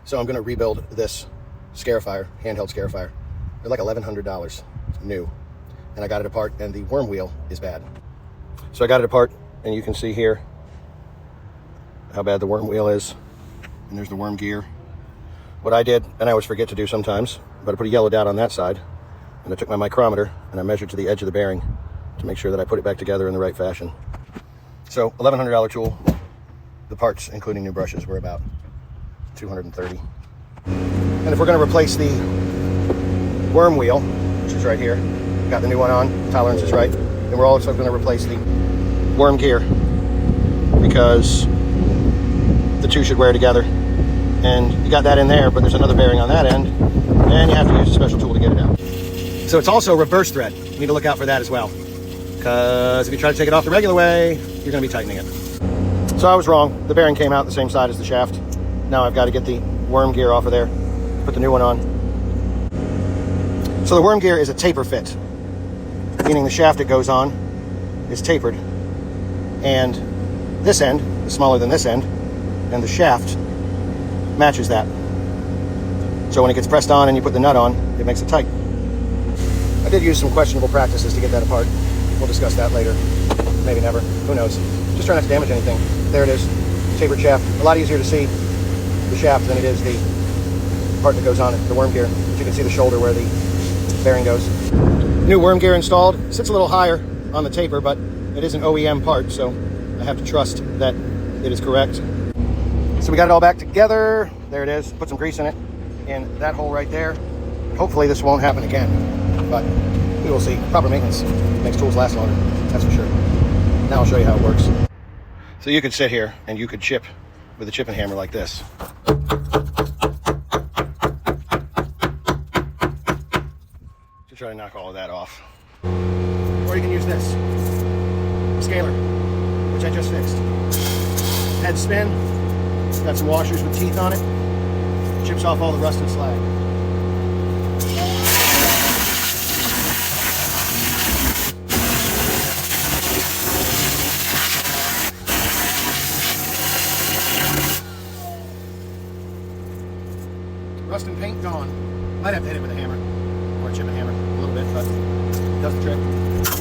So I'm going to rebuild this scarifier, handheld scarifier. They're like $1,100 new. And I got it apart, and the worm wheel is bad. So I got it apart, and you can see here how bad the worm wheel is. And there's the worm gear. What I did, and I always forget to do sometimes, but I put a yellow dot on that side, and I took my micrometer, and I measured to the edge of the bearing to make sure that I put it back together in the right fashion. So, $1,100 tool. The parts, including new brushes, were about $230. And if we're going to replace the worm wheel, which is right here, got the new one on, tolerance is right, then we're also going to replace the worm gear, because the two should wear together. And you got that in there, but there's another bearing on that end, and you have to use a special tool to get it out. So it's also reverse thread. You need to look out for that as well, because if you try to take it off the regular way, you're going to be tightening it. So I was wrong. The bearing came out the same side as the shaft. Now I've got to get the worm gear off of there, put the new one on. So the worm gear is a taper fit, meaning the shaft it goes on is tapered, and this end is smaller than this end, and the shaft matches that. So when it gets pressed on and you put the nut on, it makes it tight. I did use some questionable practices to get that apart. We'll discuss that later. Maybe never. Who knows? Just try not to damage anything. There it is. Tapered shaft. A lot easier to see the shaft than it is the part that goes on it, the worm gear. But you can see the shoulder where the bearing goes. New worm gear installed. It sits a little higher on the taper, but it is an OEM part, so I have to trust that it is correct. So we got it all back together. There it is. Put some grease in it, in that hole right there. Hopefully this won't happen again, but we will see. Proper maintenance makes tools last longer, that's for sure. Now I'll show you how it works. So you could sit here and you could chip with a chipping hammer like this. To try to knock all of that off. Or you can use this, scaler, which I just fixed. Head spin, got some washers with teeth on it, chips off all the rust and slag. Rust and paint gone. Might have to hit it with a hammer, or a chipping hammer, a little bit, but it does the trick.